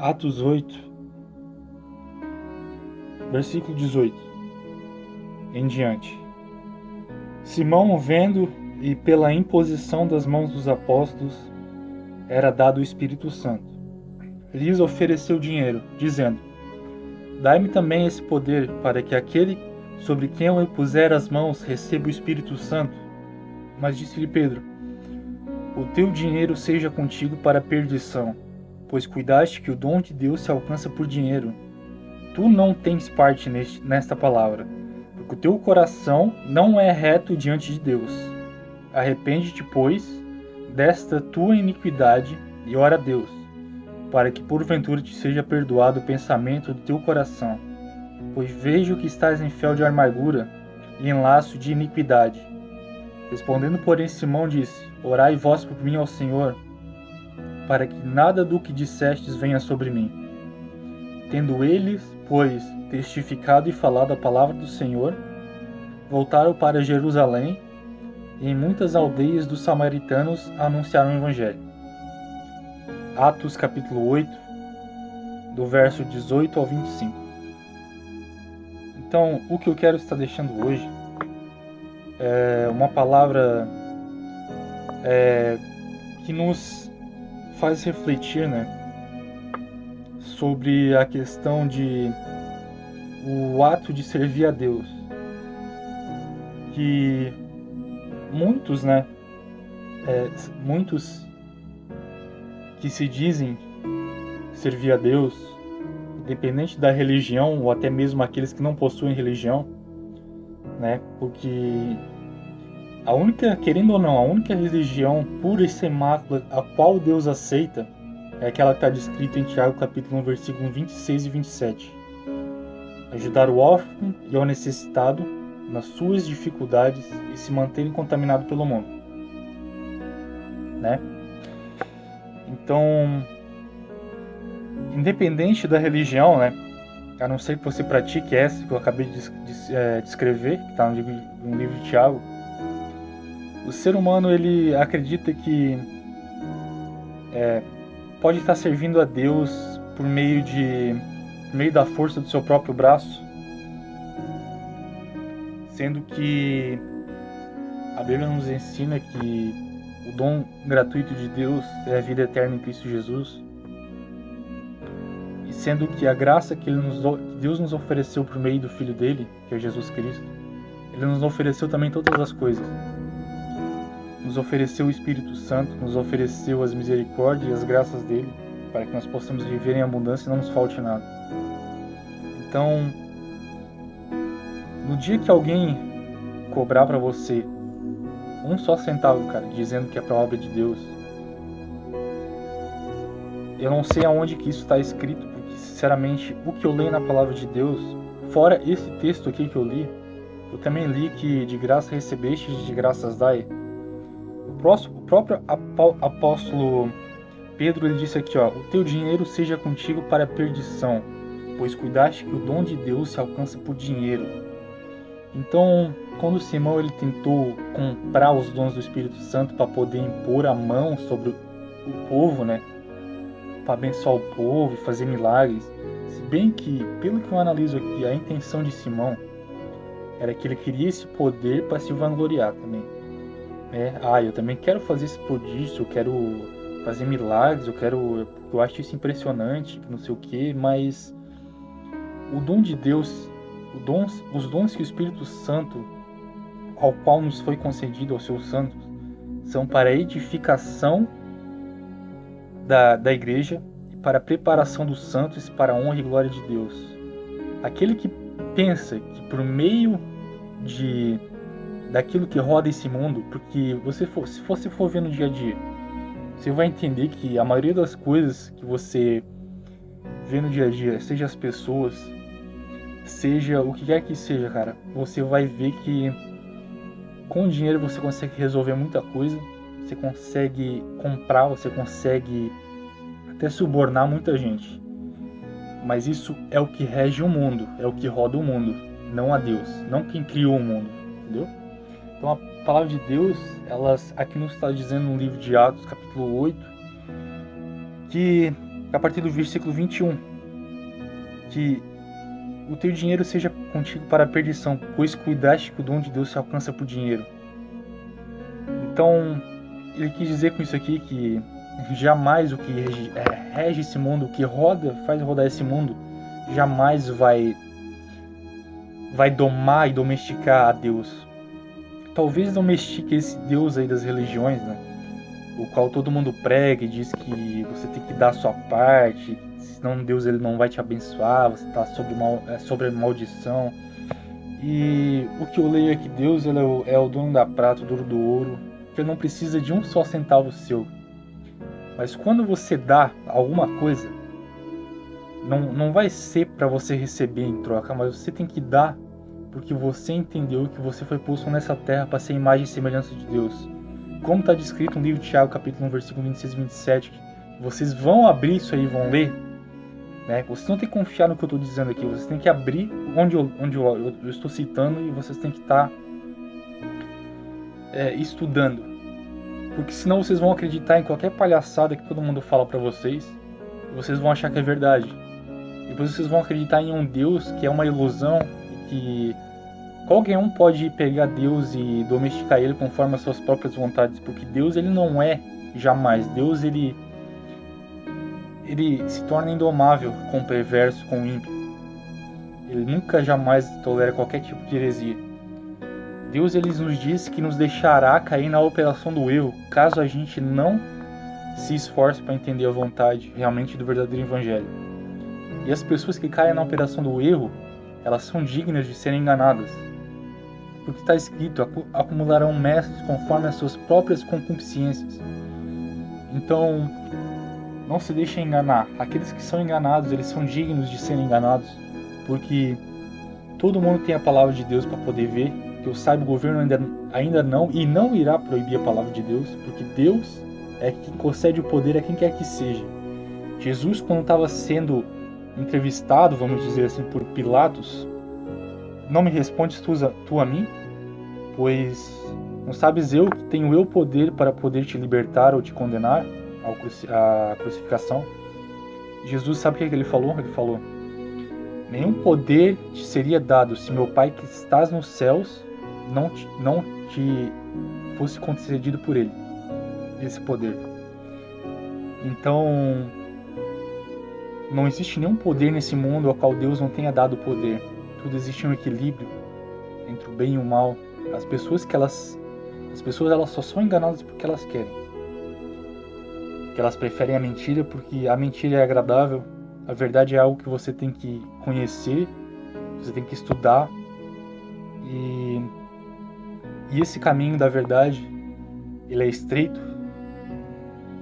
Atos 8, versículo 18 em diante. Simão, vendo e pela imposição das mãos dos apóstolos, era dado o Espírito Santo, lhes ofereceu dinheiro, dizendo: Dai-me também esse poder, para que aquele sobre quem eu puser as mãos receba o Espírito Santo. Mas disse-lhe Pedro: O teu dinheiro seja contigo para a perdição, pois cuidaste que o dom de Deus se alcança por dinheiro. Tu não tens parte nesta palavra, porque o teu coração não é reto diante de Deus. Arrepende-te, pois, desta tua iniquidade e ora a Deus, para que porventura te seja perdoado o pensamento do teu coração. Pois vejo que estás em fel de amargura e em laço de iniquidade. Respondendo, porém, Simão disse: Orai vós por mim ao Senhor, para que nada do que dissestes venha sobre mim. Tendo eles, pois, testificado e falado a palavra do Senhor, voltaram para Jerusalém, e em muitas aldeias dos samaritanos anunciaram o Evangelho. Atos capítulo 8, do verso 18 ao 25. Então, o que eu quero estar deixando hoje é uma palavra que nos faz refletir, sobre a questão de o ato de servir a Deus. Que muitos, muitos que se dizem servir a Deus, independente da religião, ou até mesmo aqueles que não possuem religião, porque querendo ou não, a única religião pura e sem mácula a qual Deus aceita é aquela que está descrita em Tiago capítulo 1, versículo 26 e 27. Ajudar o órfão e ao necessitado nas suas dificuldades e se manter incontaminado pelo mundo. Então, independente da religião, a não ser que você pratique essa que eu acabei de descrever, que está no livro de Tiago, o ser humano ele acredita que pode estar servindo a Deus por meio da força do seu próprio braço, sendo que a Bíblia nos ensina que o dom gratuito de Deus é a vida eterna em Cristo Jesus, e sendo que a graça que Deus nos ofereceu por meio do Filho dele, que é Jesus Cristo, ele nos ofereceu também todas as coisas. Nos ofereceu o Espírito Santo, nos ofereceu as misericórdias e as graças dele, para que nós possamos viver em abundância e não nos falte nada. Então, no dia que alguém cobrar para você um só centavo, dizendo que é para a obra de Deus, eu não sei aonde que isso está escrito, porque sinceramente o que eu leio na palavra de Deus, fora esse texto aqui que eu li, eu também li que de graça recebeste, de graças dai. O próprio apóstolo Pedro, ele disse aqui, o teu dinheiro seja contigo para a perdição, pois cuidaste que o dom de Deus se alcança por dinheiro. Então, quando Simão ele tentou comprar os dons do Espírito Santo para poder impor a mão sobre o povo, para abençoar o povo e fazer milagres, se bem que, pelo que eu analiso aqui, a intenção de Simão era que ele queria esse poder para se vangloriar também. Eu também quero fazer esse prodígio, eu quero fazer milagres, eu acho isso impressionante, não sei o que, mas o dom de Deus, os dons que o Espírito Santo, ao qual nos foi concedido aos seus santos, são para a edificação da igreja e para a preparação dos santos para a honra e glória de Deus. Aquele que pensa que por meio daquilo que roda esse mundo, porque se você for ver no dia a dia, você vai entender que a maioria das coisas que você vê no dia a dia, seja as pessoas, seja o que quer que seja, você vai ver que com dinheiro você consegue resolver muita coisa, você consegue comprar, você consegue até subornar muita gente. Mas isso é o que rege o mundo, é o que roda o mundo, não a Deus, não quem criou o mundo, entendeu? Então a palavra de Deus, ela aqui nos está dizendo no livro de Atos, capítulo 8, que a partir do versículo 21, que o teu dinheiro seja contigo para a perdição, pois cuidaste que o dom de Deus se alcança por dinheiro. Então, ele quis dizer com isso aqui que jamais o que rege esse mundo, o que faz rodar esse mundo, jamais vai domar e domesticar a Deus. Talvez domestique esse Deus aí das religiões, né? O qual todo mundo prega e diz que você tem que dar a sua parte, senão Deus ele não vai te abençoar, você está sobre maldição. E o que eu leio é que Deus ele é o dono da prata, o dono do ouro, que ele não precisa de um só centavo seu. Mas quando você dá alguma coisa, não vai ser para você receber em troca, mas você tem que dar porque você entendeu que você foi posto nessa terra para ser imagem e semelhança de Deus. Como está descrito no livro de Tiago, capítulo 1, versículo 26 e 27, vocês vão abrir isso aí e vão ler, né? Vocês não tem que confiar no que eu estou dizendo aqui, vocês têm que abrir onde eu estou citando e vocês têm que estar estudando. Porque senão vocês vão acreditar em qualquer palhaçada que todo mundo fala para vocês e vocês vão achar que é verdade. Depois vocês vão acreditar em um Deus que é uma ilusão e que qualquer um pode pegar Deus e domesticar ele conforme as suas próprias vontades, porque Deus ele não é jamais. Deus ele se torna indomável com o perverso, com o ímpio. Ele nunca jamais tolera qualquer tipo de heresia. Deus ele nos diz que nos deixará cair na operação do erro, caso a gente não se esforce para entender a vontade realmente do verdadeiro evangelho. E as pessoas que caem na operação do erro, elas são dignas de serem enganadas. Porque está escrito, acumularão mestres conforme as suas próprias concupiscências. Então, não se deixem enganar. Aqueles que são enganados, eles são dignos de serem enganados. Porque todo mundo tem a palavra de Deus para poder ver. Que eu saiba, o governo ainda não e não irá proibir a palavra de Deus. Porque Deus é quem concede o poder a quem quer que seja. Jesus, quando estava sendo entrevistado, vamos dizer assim, por Pilatos, não me respondes tu a mim? Pois não sabes eu que tenho eu poder para poder te libertar ou te condenar à crucificação? Jesus, sabe o que ele falou? Ele falou: nenhum poder te seria dado se meu Pai que estás nos céus não te fosse concedido por ele, esse poder. Então, não existe nenhum poder nesse mundo ao qual Deus não tenha dado poder. Tudo existe um equilíbrio entre o bem e o mal. As pessoas elas só são enganadas porque elas querem. Que elas preferem a mentira porque a mentira é agradável. A verdade é algo que você tem que conhecer, você tem que estudar. E esse caminho da verdade, ele é estreito.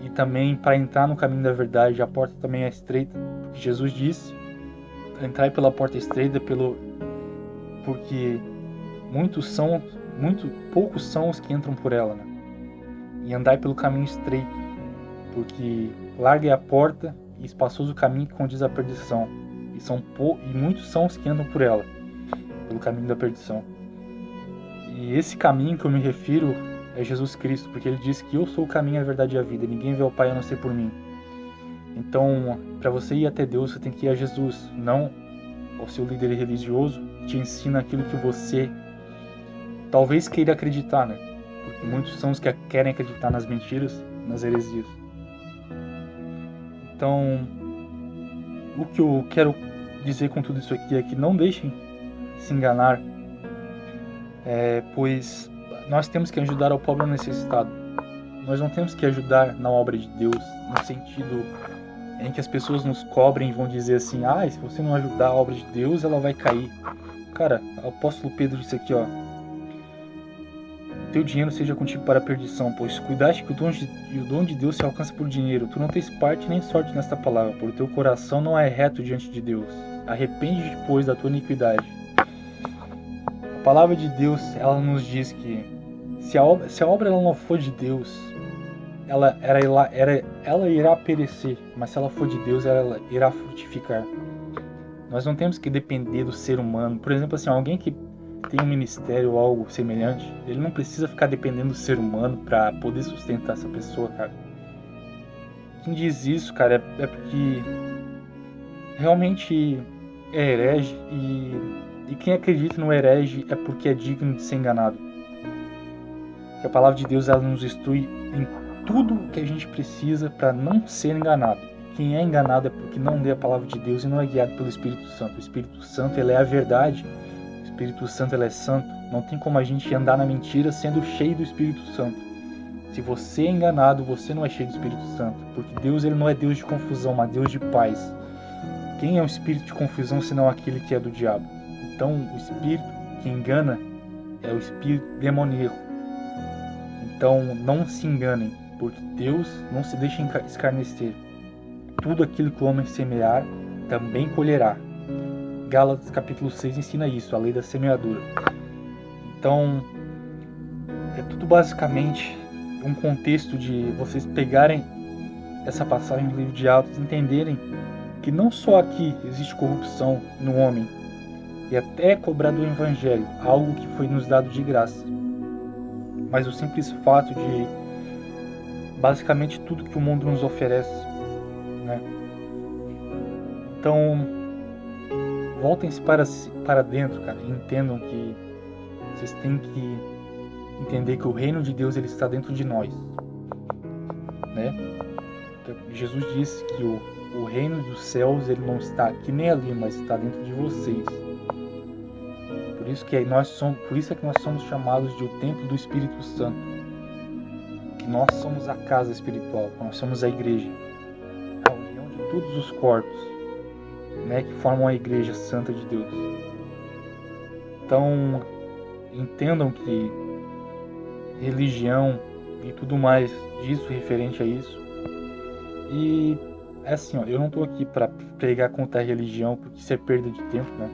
E também para entrar no caminho da verdade, a porta também é estreita. Porque Jesus disse: entrai pela porta estreita, porque poucos são os que entram por ela, né? E andai pelo caminho estreito, porque larga é a porta e espaçoso o caminho que condiz à perdição, e muitos são os que andam por ela, pelo caminho da perdição. E esse caminho que eu me refiro é Jesus Cristo, porque ele disse que eu sou o caminho, a verdade e a vida, ninguém vê o Pai a não ser por mim. Então, para você ir até Deus, você tem que ir a Jesus, não ao seu líder religioso que te ensina aquilo que você talvez queira acreditar, né? Porque muitos são os que querem acreditar nas mentiras, nas heresias. Então, o que eu quero dizer com tudo isso aqui é que não deixem se enganar, pois nós temos que ajudar ao pobre necessitado. Nós não temos que ajudar na obra de Deus, no sentido em que as pessoas nos cobrem e vão dizer assim: se você não ajudar a obra de Deus, ela vai cair. Cara, o apóstolo Pedro disse aqui, teu dinheiro seja contigo para a perdição, pois cuidaste que o dom de Deus se alcança por dinheiro. Tu não tens parte nem sorte nesta palavra, por teu coração não é reto diante de Deus. Arrepende-te, pois, da tua iniquidade. A palavra de Deus, ela nos diz que se a obra ela não for de Deus, ela irá perecer, mas se ela for de Deus, ela irá frutificar. Nós não temos que depender do ser humano. Por exemplo, assim, alguém que tem um ministério ou algo semelhante, ele não precisa ficar dependendo do ser humano para poder sustentar essa pessoa, cara. quem diz isso, cara, é porque realmente é herege, e quem acredita no herege é porque é digno de ser enganado. Que a palavra de Deus, ela nos instrui em tudo o que a gente precisa para não ser enganado. Quem é enganado é porque não lê a palavra de Deus e não é guiado pelo Espírito Santo. O Espírito Santo, ele é a verdade. O Espírito Santo, ele é santo. Não tem como a gente andar na mentira sendo cheio do Espírito Santo. Se você é enganado, você não é cheio do Espírito Santo. Porque Deus, ele não é Deus de confusão, mas Deus de paz. Quem é o espírito de confusão senão aquele que é do diabo? Então, o espírito que engana é o espírito demoníaco. Então, não se enganem, porque Deus não se deixa escarnecer. Tudo aquilo que o homem semear, também colherá. Gálatas capítulo 6 ensina isso, a lei da semeadura. Então, é tudo basicamente um contexto de vocês pegarem essa passagem do livro de Atos, entenderem que não só aqui existe corrupção no homem, e até cobrar do evangelho, algo que foi nos dado de graça, mas o simples fato de basicamente tudo que o mundo nos oferece, né? Então, voltem-se para dentro, cara, e entendam que vocês têm que entender que o reino de Deus, ele está dentro de nós, né? Então, Jesus disse que o reino dos céus, ele não está aqui nem ali, mas está dentro de vocês. Por isso é que nós somos chamados de o templo do Espírito Santo. Que nós somos a casa espiritual, nós somos a igreja, a união de todos os corpos, né, que formam a igreja santa de Deus. Então, entendam que religião e tudo mais disso referente a isso. E é assim, ó, eu não tô aqui para pregar contra a religião, porque isso é perda de tempo, né?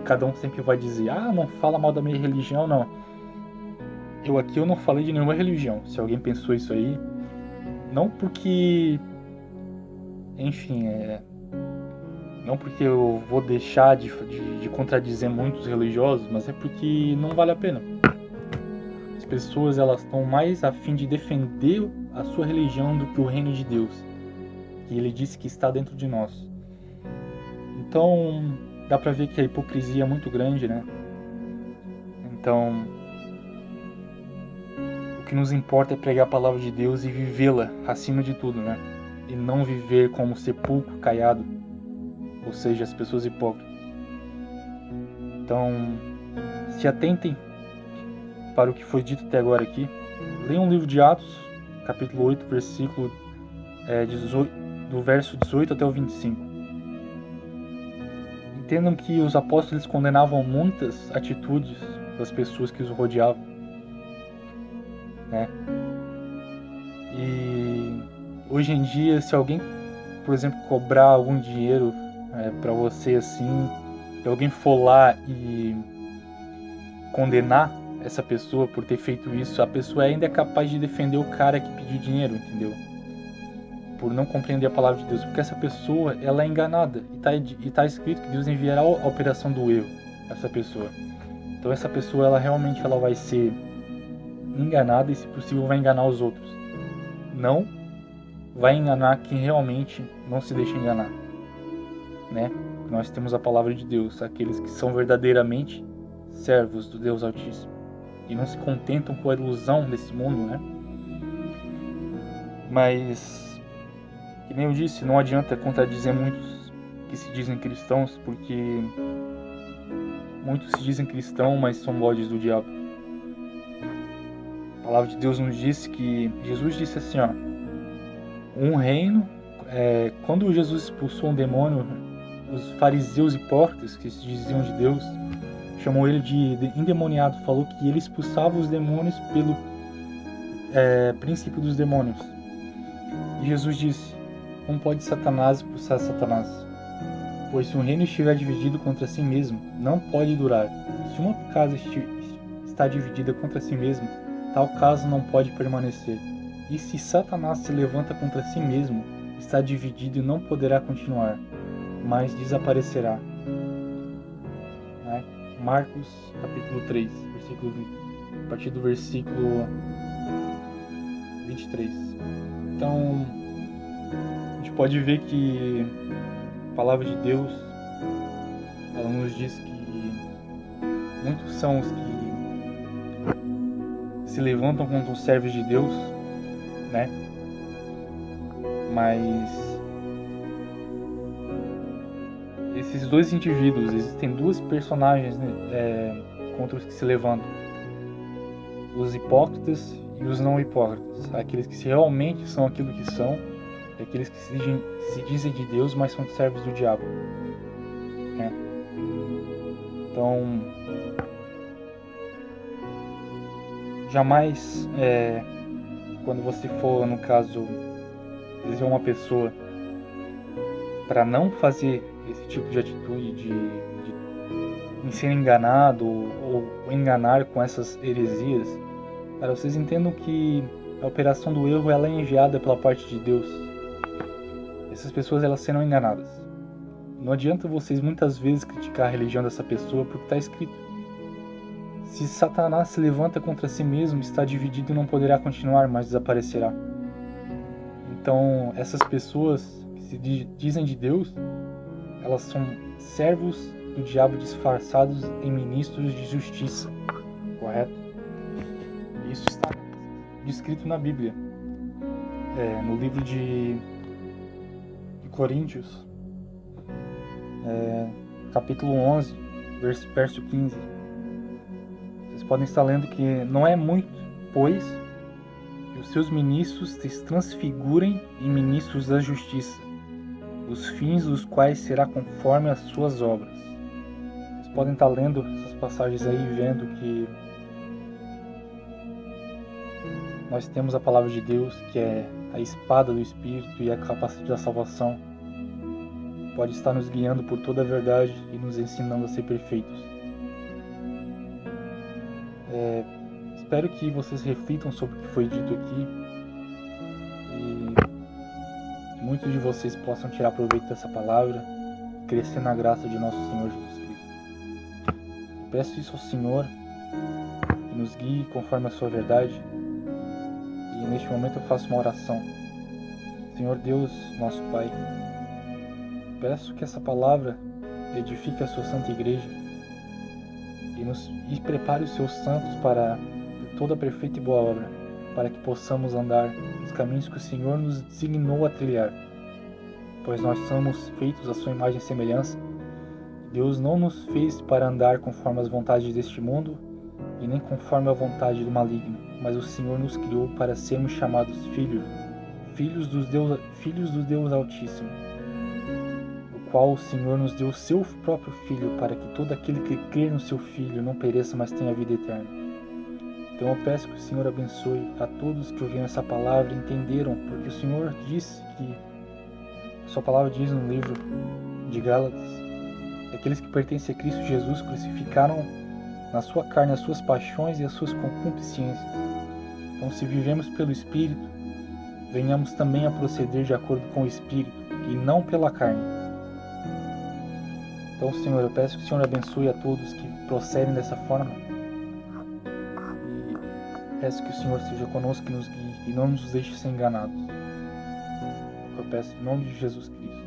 Cada um sempre vai dizer, não fala mal da minha religião, não. Eu não falei de nenhuma religião. Se alguém pensou isso aí, não porque, enfim, não porque eu vou deixar de contradizer muitos religiosos, mas é porque não vale a pena. As pessoas, elas estão mais a fim de defender a sua religião do que o reino de Deus, que ele disse que está dentro de nós. Então, dá pra ver que a hipocrisia é muito grande, né? Então, o que nos importa é pregar a palavra de Deus e vivê-la acima de tudo, né? E não viver como sepulcro caiado, ou seja, as pessoas hipócritas. Então, se atentem para o que foi dito até agora aqui. Leiam o livro de Atos, capítulo 8, versículo 18, do verso 18 até o 25. Entendam que os apóstolos, eles condenavam muitas atitudes das pessoas que os rodeavam, né? E hoje em dia, se alguém, por exemplo, cobrar algum dinheiro para você assim, e alguém for lá e condenar essa pessoa por ter feito isso, a pessoa ainda é capaz de defender o cara que pediu dinheiro, entendeu? Por não compreender a palavra de Deus, porque essa pessoa, ela é enganada, e tá escrito que Deus enviará a operação do erro a essa pessoa. Então essa pessoa, ela realmente vai ser enganada, e se possível vai enganar os outros. Não vai enganar quem realmente não se deixa enganar, né? Nós temos a palavra de Deus, aqueles que são verdadeiramente servos do Deus Altíssimo e não se contentam com a ilusão desse mundo, né? Mas, que nem eu disse, não adianta contradizer muitos que se dizem cristãos, porque muitos se dizem cristãos, mas são bodes do diabo. A palavra de Deus nos diz que Jesus disse assim, ó, um reino, quando Jesus expulsou um demônio, os fariseus hipócritas que se diziam de Deus chamou ele de endemoniado, falou que ele expulsava os demônios pelo princípio dos demônios. E Jesus disse, como pode Satanás expulsar Satanás? Pois se um reino estiver dividido contra si mesmo, não pode durar. Se uma casa está dividida contra si mesma, tal casa não pode permanecer. E se Satanás se levanta contra si mesmo, está dividido e não poderá continuar, mas desaparecerá. Marcos capítulo 3, versículo 20, a partir do versículo 23. Então, A gente pode ver que a palavra de Deus, ela nos diz que muitos são os que se levantam contra os servos de Deus, né? Mas esses dois indivíduos, existem duas personagens, né, contra os que se levantam: os hipócritas e os não hipócritas, aqueles que realmente são aquilo que são, e aqueles que se dizem de Deus, mas são servos do diabo, né? Então, jamais, quando você for, no caso, dizer uma pessoa para não fazer esse tipo de atitude de ser enganado ou enganar com essas heresias, cara, vocês entendam que a operação do erro, ela é enviada pela parte de Deus. Essas pessoas, elas serão enganadas. Não adianta vocês muitas vezes criticar a religião dessa pessoa, porque está escrito: se Satanás se levanta contra si mesmo, está dividido e não poderá continuar, mas desaparecerá. Então, essas pessoas que se dizem de Deus, elas são servos do diabo disfarçados em ministros de justiça, correto? Isso está descrito na Bíblia, no livro de Coríntios, capítulo 11, verso 15. Vocês podem estar lendo que não é muito, pois, que os seus ministros se transfigurem em ministros da justiça, os fins dos quais será conforme as suas obras. Vocês podem estar lendo essas passagens aí, vendo que nós temos a palavra de Deus, que é a espada do Espírito e a capacete da salvação. Pode estar nos guiando por toda a verdade e nos ensinando a ser perfeitos. Espero que vocês reflitam sobre o que foi dito aqui e que muitos de vocês possam tirar proveito dessa palavra e crescer na graça de nosso Senhor Jesus Cristo. Peço isso ao Senhor, que nos guie conforme a sua verdade, e neste momento eu faço uma oração. Senhor Deus, nosso Pai, peço que essa palavra edifique a sua santa igreja e prepare os seus santos para toda perfeita e boa obra, para que possamos andar nos caminhos que o Senhor nos designou a trilhar, pois nós somos feitos à sua imagem e semelhança. Deus não nos fez para andar conforme as vontades deste mundo e nem conforme a vontade do maligno, mas o Senhor nos criou para sermos chamados filhos do Deus Altíssimo, o qual o Senhor nos deu o seu próprio Filho, para que todo aquele que crer no seu Filho não pereça, mas tenha vida eterna. Então eu peço que o Senhor abençoe a todos que ouviram essa palavra e entenderam, porque o Senhor disse que a sua palavra diz no livro de Gálatas que aqueles que pertencem a Cristo Jesus crucificaram na sua carne as suas paixões e as suas concupiscências. Então, se vivemos pelo Espírito, venhamos também a proceder de acordo com o Espírito e não pela carne. Então, Senhor, eu peço que o Senhor abençoe a todos que procedem dessa forma. Peço que o Senhor seja conosco, que nos guie e não nos deixe ser enganados. Eu peço em nome de Jesus Cristo.